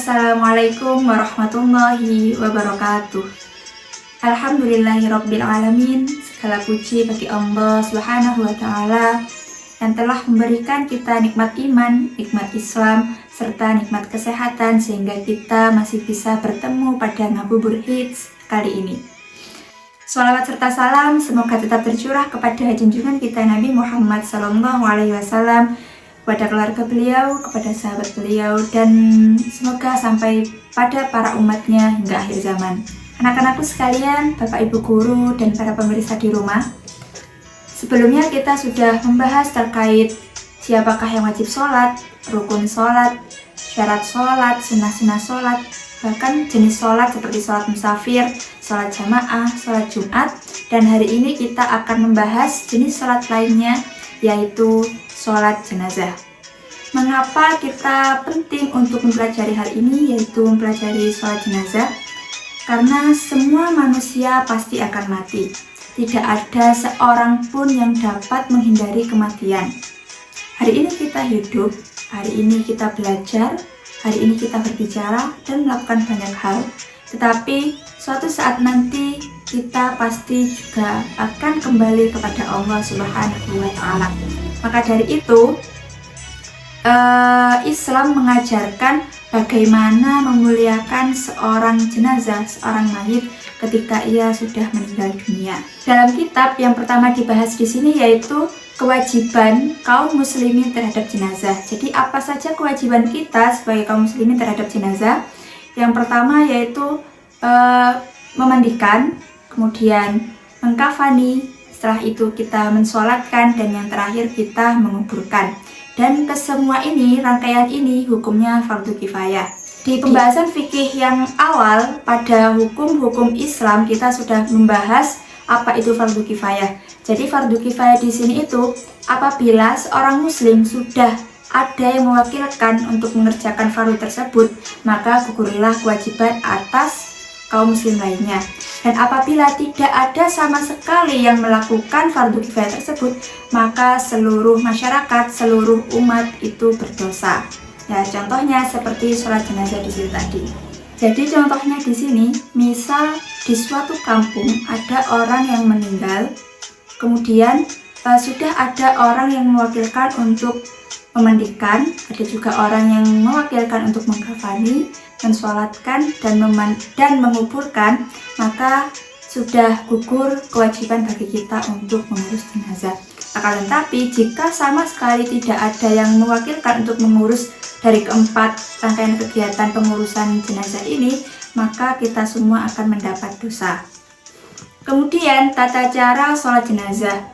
Assalamualaikum warahmatullahi wabarakatuh. Alhamdulillahirabbil alamin. Segala puji bagi Allah Subhanahu wa taala yang telah memberikan kita nikmat iman, nikmat Islam, serta nikmat kesehatan sehingga kita masih bisa bertemu pada Ngabuburit Hits kali ini. Shalawat serta salam semoga tetap tercurah kepada junjungan kita Nabi Muhammad SAW, kepada keluarga beliau, kepada sahabat beliau, dan semoga sampai pada para umatnya hingga akhir zaman. Anak-anakku sekalian, Bapak Ibu guru, dan para pemirsa di rumah, sebelumnya kita sudah membahas terkait siapakah yang wajib sholat, rukun sholat, syarat sholat, sunnah-sunnah sholat, bahkan jenis sholat seperti sholat musafir, sholat jamaah, sholat Jumat, dan hari ini kita akan membahas jenis sholat lainnya, yaitu sholat jenazah. Mengapa kita penting untuk mempelajari hal ini, yaitu mempelajari sholat jenazah? Karena semua manusia pasti akan mati. Tidak ada seorang pun yang dapat menghindari kematian. Hari ini kita hidup, hari ini kita belajar, hari ini kita berbicara dan melakukan banyak hal. Tetapi suatu saat nanti kita pasti juga akan kembali kepada Allah Subhanahu wa taala. Maka dari itu, Islam mengajarkan bagaimana memuliakan seorang jenazah, seorang mayit ketika ia sudah meninggal dunia. Dalam kitab yang pertama dibahas di sini yaitu kewajiban kaum muslimin terhadap jenazah. Jadi apa saja kewajiban kita sebagai kaum muslimin terhadap jenazah? Yang pertama yaitu memandikan, kemudian mengkafani, setelah itu kita mensolatkan, dan yang terakhir kita menguburkan. Dan kesemua ini, rangkaian ini hukumnya fardu kifayah. Di pembahasan fikih yang awal pada hukum-hukum Islam kita sudah membahas apa itu fardu kifayah. Jadi fardu kifayah di sini itu apabila seorang muslim sudah ada yang mewakilkan untuk mengerjakan fardu tersebut, maka gugurlah kewajiban atas kaum muslim lainnya. Dan apabila tidak ada sama sekali yang melakukan fardu kifayah tersebut, maka seluruh masyarakat, seluruh umat itu berdosa. Ya, contohnya seperti sholat jenazah di sini tadi. Jadi contohnya di sini, misal di suatu kampung ada orang yang meninggal, kemudian sudah ada orang yang mewakilkan untuk memandikan, ada juga orang yang mewakilkan untuk mengkafani, mensolatkan, dan menguburkan, maka sudah gugur kewajiban bagi kita untuk mengurus jenazah. Akan tetapi jika sama sekali tidak ada yang mewakilkan untuk mengurus dari keempat rangkaian kegiatan pengurusan jenazah ini, maka kita semua akan mendapat dosa. Kemudian tata cara sholat jenazah.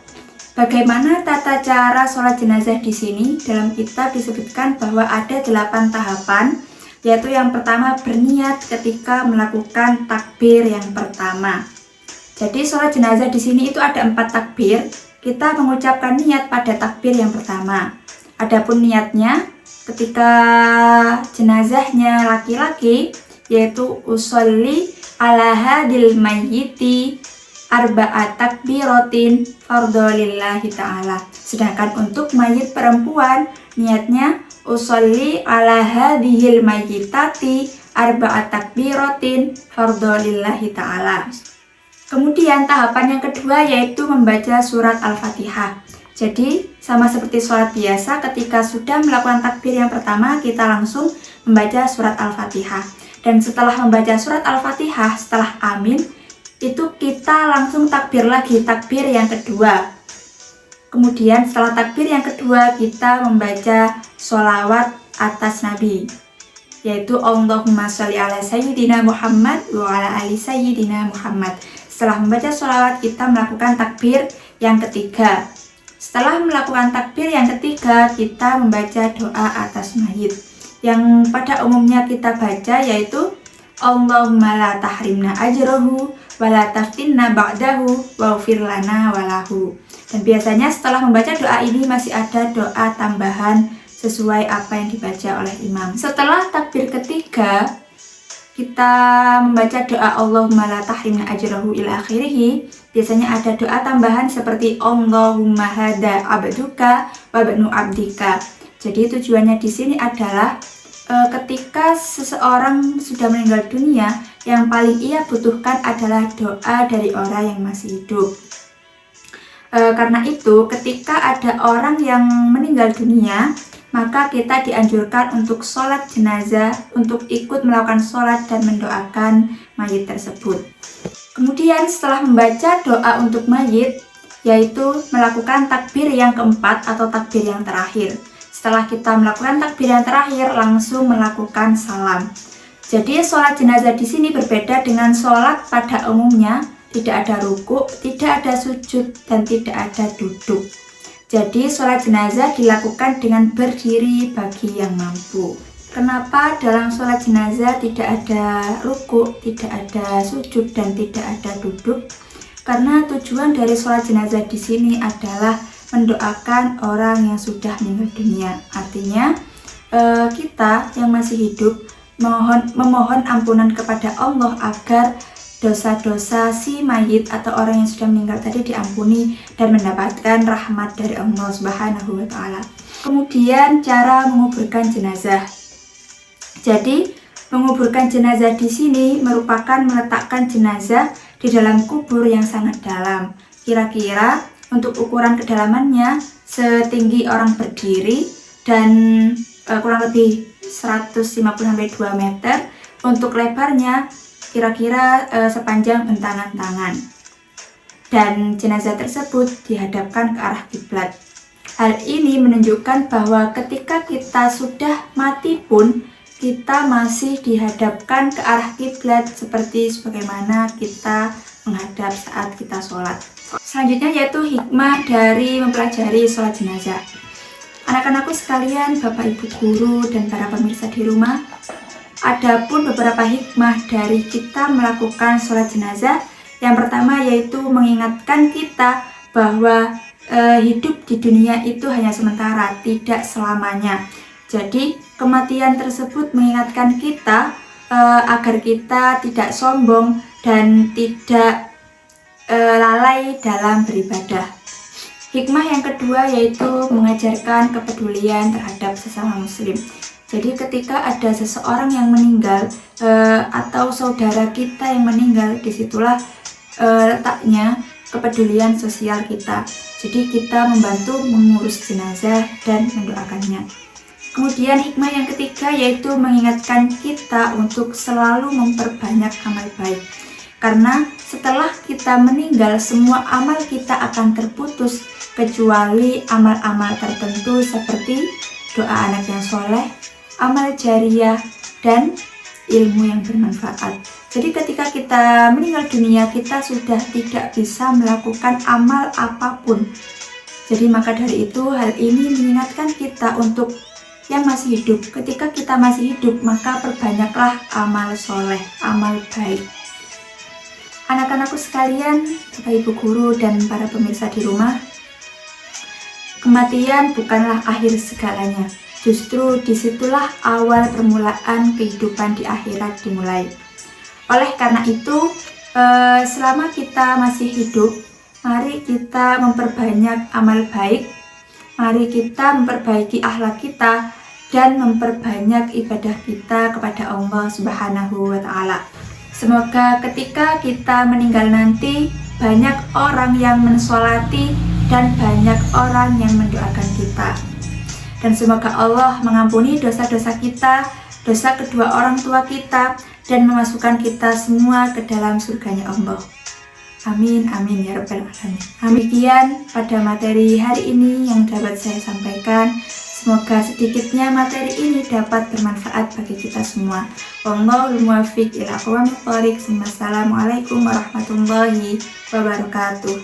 Bagaimana tata cara sholat jenazah di sini? Dalam kitab disebutkan bahwa ada 8 tahapan, yaitu yang pertama berniat ketika melakukan takbir yang pertama. Jadi sholat jenazah di sini itu ada 4 takbir. Kita mengucapkan niat pada takbir yang pertama. Adapun niatnya ketika jenazahnya laki-laki, yaitu usolli ala hadil mayyiti arba'at takbiratin fardholillahi ta'ala. Sedangkan untuk mayit perempuan, niatnya usolli ala hadhil mayyitati arba'at takbiratin fardholillahi ta'ala. Kemudian tahapan yang kedua yaitu membaca surat Al-Fatihah. Jadi sama seperti sholat biasa, ketika sudah melakukan takbir yang pertama, kita langsung membaca surat Al-Fatihah. Dan setelah membaca surat Al-Fatihah, setelah amin, itu kita langsung takbir lagi, takbir yang kedua. Kemudian setelah takbir yang kedua kita membaca sholawat atas Nabi, yaitu Allahumma sholli ala sayyidina Muhammad wa ala ali sayyidina Muhammad. Setelah membaca sholawat kita melakukan takbir yang ketiga. Setelah melakukan takbir yang ketiga kita membaca doa atas mayit, yang pada umumnya kita baca yaitu Allahumma la tahrimna ajrahu wa la taftinna ba'dahu waghfir lana walahu. Dan biasanya setelah membaca doa ini masih ada doa tambahan sesuai apa yang dibaca oleh imam. Setelah takbir ketiga kita membaca doa Allahumma la tahrimna ajrahu ila akhirih. Biasanya ada doa tambahan seperti Allahumma hada abduka wa banu abdika. Jadi tujuannya di sini adalah ketika seseorang sudah meninggal dunia, yang paling ia butuhkan adalah doa dari orang yang masih hidup. Karena itu, ketika ada orang yang meninggal dunia, maka kita dianjurkan untuk sholat jenazah, untuk ikut melakukan sholat dan mendoakan mayit tersebut. Kemudian setelah membaca doa untuk mayit, yaitu melakukan takbir yang keempat atau takbir yang terakhir. Setelah kita melakukan takbir yang terakhir, langsung melakukan salam. Jadi sholat jenazah di sini berbeda dengan sholat pada umumnya, tidak ada ruku, tidak ada sujud, dan tidak ada duduk. Jadi sholat jenazah dilakukan dengan berdiri bagi yang mampu. Kenapa dalam sholat jenazah tidak ada ruku, tidak ada sujud, dan tidak ada duduk? Karena tujuan dari sholat jenazah di sini adalah mendoakan orang yang sudah meninggal dunia. Artinya kita yang masih hidup memohon ampunan kepada Allah agar dosa-dosa si mayit atau orang yang sudah meninggal tadi diampuni dan mendapatkan rahmat dari Allah Subhanahu wa Ta'ala. Kemudian cara menguburkan jenazah. Jadi menguburkan jenazah di sini merupakan meletakkan jenazah di dalam kubur yang sangat dalam. Kira-kira untuk ukuran kedalamannya setinggi orang berdiri dan kurang lebih 150-2 meter. Untuk lebarnya kira-kira sepanjang bentangan tangan. Dan jenazah tersebut dihadapkan ke arah kiblat. Hal ini menunjukkan bahwa ketika kita sudah mati pun kita masih dihadapkan ke arah kiblat seperti sebagaimana kita menghadap saat kita sholat. Selanjutnya yaitu hikmah dari mempelajari sholat jenazah. Anak-anakku sekalian, Bapak Ibu guru dan para pemirsa di rumah, ada pun beberapa hikmah dari kita melakukan sholat jenazah. Yang pertama yaitu mengingatkan kita bahwa hidup di dunia itu hanya sementara, tidak selamanya. Jadi kematian tersebut mengingatkan kita agar kita tidak sombong dan tidak lalai dalam beribadah. Hikmah yang kedua yaitu mengajarkan kepedulian terhadap sesama muslim. Jadi ketika ada seseorang yang meninggal atau saudara kita yang meninggal, disitulah letaknya kepedulian sosial kita. Jadi kita membantu mengurus jenazah dan mendoakannya. Kemudian hikmah yang ketiga yaitu mengingatkan kita untuk selalu memperbanyak amal baik. Karena setelah kita meninggal, semua amal kita akan terputus kecuali amal-amal tertentu seperti doa anak yang soleh, amal jariah, dan ilmu yang bermanfaat. Jadi ketika kita meninggal dunia, kita sudah tidak bisa melakukan amal apapun. Jadi maka dari itu hal ini mengingatkan kita untuk yang masih hidup. Ketika kita masih hidup, maka perbanyaklah amal soleh, amal baik. Anak-anakku sekalian, Bapak Ibu guru dan para pemirsa di rumah, kematian bukanlah akhir segalanya. Justru disitulah awal permulaan kehidupan di akhirat dimulai. Oleh karena itu, selama kita masih hidup, mari kita memperbanyak amal baik, mari kita memperbaiki akhlak kita, dan memperbanyak ibadah kita kepada Allah Subhanahu wa Ta'ala. Semoga ketika kita meninggal nanti, banyak orang yang mensolati dan banyak orang yang mendoakan kita. Dan semoga Allah mengampuni dosa-dosa kita, dosa kedua orang tua kita, dan memasukkan kita semua ke dalam surganya Allah. Amin, amin ya rabbal alamin. Demikian pada materi hari ini yang dapat saya sampaikan. Semoga sedikitnya materi ini dapat bermanfaat bagi kita semua. Wallahul muwaffiq ila aqwamit thoriq. Wassalamualaikum warahmatullahi wabarakatuh.